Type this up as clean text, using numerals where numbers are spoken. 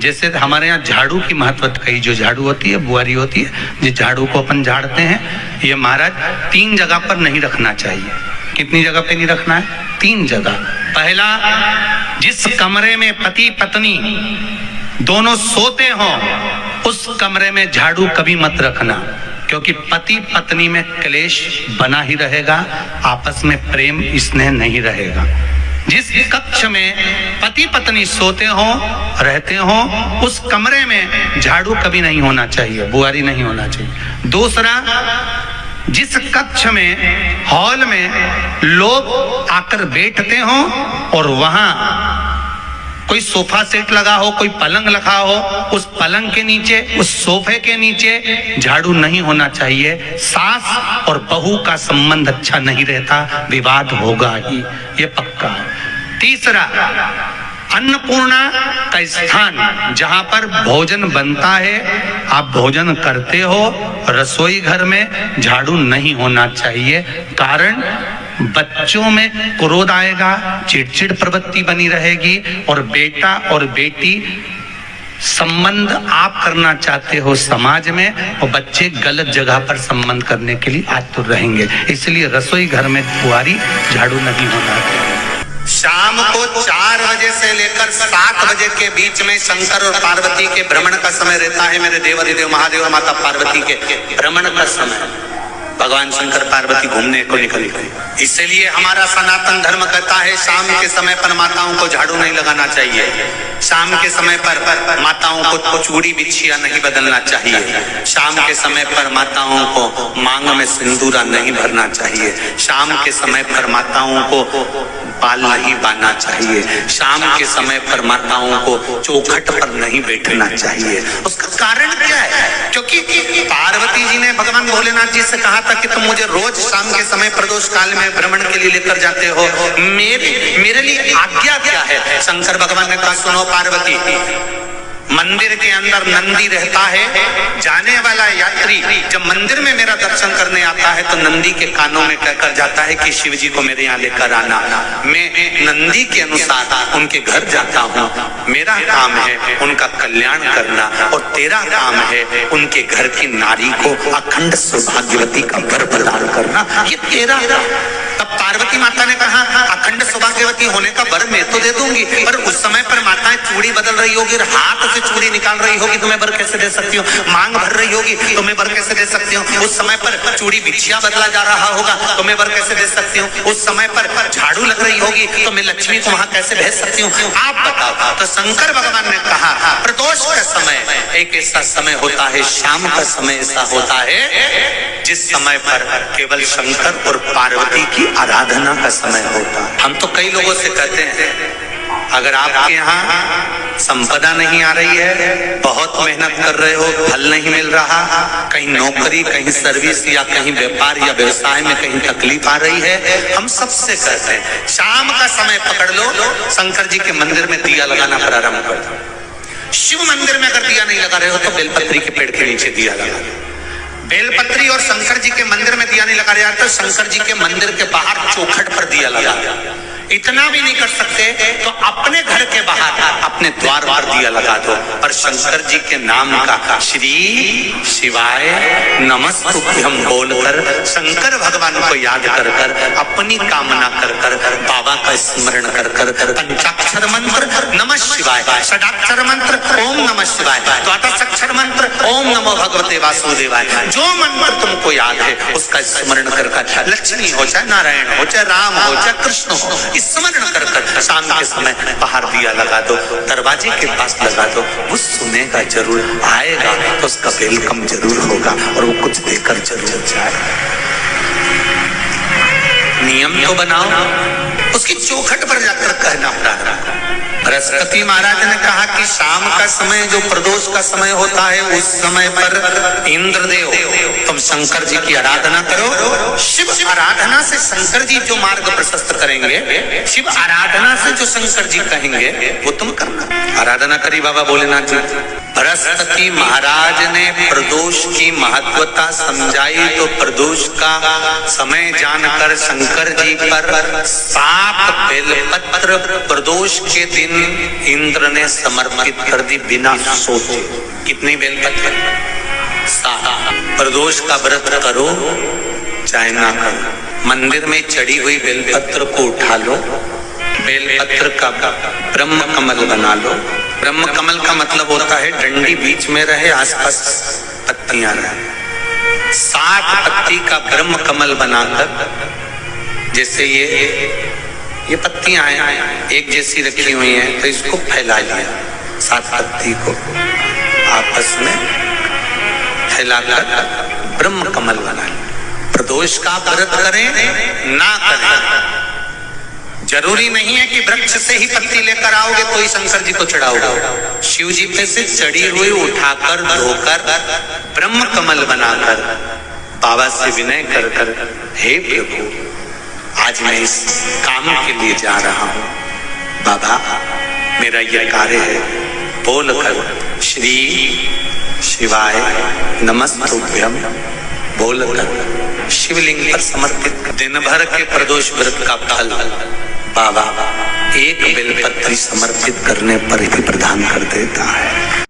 जैसे हमारे यहाँ झाड़ू की महत्वता कही, जो झाड़ू होती है, बुआरी होती है, जिस झाड़ू को अपन झाड़ते हैं, ये महाराज 3 जगह पर नहीं रखना चाहिए। कितनी जगह पे नहीं रखना है? 3 जगह। पहला, जिस कमरे में पति पत्नी दोनों सोते हो उस कमरे में झाड़ू कभी मत रखना, क्योंकि पति पत्नी में क्लेश बना ही रहेगा, आपस में प्रेम स्नेह नहीं रहेगा। जिस कक्ष में पति पत्नी सोते हो रहते हो उस कमरे में झाड़ू कभी नहीं होना चाहिए, बुआरी नहीं होना चाहिए। दूसरा, जिस कक्ष में हॉल में लोग आकर बैठते हो और वहां कोई सोफा सेट लगा हो, कोई पलंग लगा हो, उस पलंग के नीचे, उस सोफे के नीचे झाड़ू नहीं होना चाहिए। सास और बहू का संबंध अच्छा नहीं रहता, विवाद होगा ही, ये पक्का। तीसरा, अन्नपूर्णा का स्थान जहां पर भोजन बनता है, आप भोजन करते हो, रसोई घर में झाड़ू नहीं होना चाहिए। कारण बच्चों में क्रोध आएगा, चिड़चिड़ प्रवृत्ति बनी रहेगी, और बेटा और बेटी संबंध आप करना चाहते हो समाज में, और बच्चे गलत जगह पर संबंध करने के लिए आतुर रहेंगे। इसलिए रसोई घर में बुआरी झाड़ू नहीं होना चाहिए। शाम को 4 बजे से लेकर 7 बजे के बीच में शंकर और पार्वती के भ्रमण का समय रहता है। मेरे देवाधिदेव महादेव माता पार्वती के भ्रमण का समय, भगवान शंकर पार्वती घूमने को निकल गए। इसलिए हमारा सनातन धर्म कहता है शाम के समय पर माताओं को झाड़ू नहीं लगाना चाहिए, शाम के समय पर माताओं को चूड़ी बिछिया नहीं बदलना चाहिए, शाम के समय पर माताओं को मांग में सिंदूरा नहीं भरना चाहिए, शाम के समय पर माताओं को बाल नहीं बांधना चाहिए, शाम के समय पर माताओं को चौखट पर नहीं बैठना चाहिए। उसका कारण क्या है? क्योंकि पार्वती जी ने भगवान भोलेनाथ जी से कहा था कि तुम मुझे रोज शाम के समय प्रदोष काल में भ्रमण के लिए लेकर जाते हो, मेरे लिए आज्ञा क्या है? शंकर भगवान ने कहा, सुनो पार्वती, मंदिर के अंदर नंदी रहता है, जाने वाला यात्री जब मंदिर में मेरा दर्शन करने आता है तो नंदी के कानों में कहकर जाता है कि शिव जी को मेरे यहाँ लेकर आना। मैं नंदी के अनुसार उनके घर जाता हूँ, मेरा काम है उनका कल्याण करना, और तेरा काम है उनके घर की नारी को अखंड सौभाग्यवती का वर प्रदान करना, ये तेरा। तब पार्वती माता ने कहा, अखंड सौभाग्यवती होने का वर मैं तो दे दूंगी, पर उस समय पर माताएं चूड़ी बदल रही होगी, हाथ से चूड़ी निकाल रही होगी, तो मैं वर कैसे दे सकती हूँ? मांग भर रही होगी तो मैं वर कैसे दे सकती हूँ? उस समय पर चूड़ी बिछिया बदला जा रहा होगा तो मैं वर कैसे दे सकती हूँ? उस समय पर झाड़ू लग रही होगी तो मैं लक्ष्मी को वहां कैसे भेज सकती हूँ? आप बताओ। तो शंकर भगवान ने कहा, प्रदोष का समय एक ऐसा समय होता है, शाम का समय ऐसा होता है जिस समय पर केवल शंकर और पार्वती की आराधना का समय होता है। हम तो कई लोगों से कहते हैं, अगर आपके यहाँ संपदा नहीं आ रही है, बहुत मेहनत कर रहे हो, फल नहीं मिल रहा, कहीं नौकरी, कहीं सर्विस या कहीं व्यापार या व्यवसाय में कहीं तकलीफ आ रही है, हम सबसे कहते हैं शाम का समय पकड़ लो, शंकर जी के मंदिर में दिया लगाना प्रारंभ कर दो। शिव मंदिर में अगर दिया नहीं लगा रहे हो तो बेलपत्री के पेड़ के नीचे दिया लगा। बेलपत्री और शंकर जी के मंदिर में दिया नहीं लगा रहे तो शंकर जी के मंदिर के बाहर चौखट पर दिया लगा। इतना भी नहीं कर सकते तो अपने घर के बाहर अपने द्वार पर दिया लगा दो, पर शंकर जी के नाम का श्री शिवाय नमस्तुभ्यम बोलकर शंकर भगवान को याद कर कर, अपनी कामना कर कर, बाबा का स्मरण कर कर, पंचाक्षर मंत्र नमः शिवाय, षडाक्षर मंत्र ओम नमः शिवाय, द्वादशाक्षर मंत्र ओम नमो भगवते वासुदेवाय, जो मंत्र तुमको याद है उसका स्मरण कर कर, लक्ष्मी हो चाहे नारायण हो चाहे राम हो चाहे कृष्ण हो, स्मरण कर कर शाम के समय बाहर दिया लगा दो, दरवाजे के पास लगा दो। वो सुनेगा जरूर, आएगा तो उसका वेलकम जरूर होगा और वो कुछ देकर जरूर जाए। नियम तो बनाओ, उसकी चौखट पर जाकर कहना प्रारंभ। बृहस्पति महाराज ने कहा कि शाम का समय जो प्रदोष का समय होता है उस समय पर इंद्रदेव तुम शंकर जी की आराधना करो। शिव आराधना से शंकर जी जो मार्ग प्रशस्त करेंगे, शिव आराधना से जो शंकर जी कहेंगे वो तुम करना। आराधना करी बाबा भोलेनाथ जी। बृहस्पति महाराज ने प्रदोष की महत्वता समझाई तो प्रदोष का समय जानकर शंकर जी पर 7 बेलपत्र प्रदोष के दिन इंद्र ने समर्पित कर दी। के बिना सोचे। कितनी बेलपत्र? 7। प्रदोष का व्रत करो चाहे ना करो, मंदिर में चढ़ी हुई बेलपत्र को उठा लो, बेलपत्र का ब्रह्म कमल बना लो। ब्रह्म कमल का मतलब होता है डंडी बीच में रहे, आसपास पत्तियां रहे। 7 पत्ती का ब्रह्म कमल बनाकर, जैसे ये पत्तियां हैं एक जैसी रखी हुई हैं, तो इसको फैला लिया। 7 पत्ती को आपस में फैलाकर ब्रह्म कमल बना लिया। प्रदोष का व्रत करें ना करें, जरूरी नहीं है कि वृक्ष से ही पत्ती लेकर आओगे तो ही शंकर जी को चढ़ाओगे। शिव जी पे से चढ़ी हुई उठाकर धोकर ब्रह्म कमल बनाकर बाबा से विनय कर कर, हे प्रभु आज मैं इस काम के लिए जा रहा हूं, बाबा मेरा यह कार्य है, बोलकर श्री शिवाय नमस्तुभ्यम बोलकर शिवलिंग पर समर्पित। दिन भर के प्रदोष व्रत का फल बाबा एक बेलपत्री समर्पित करने पर ही प्रदान कर देता है।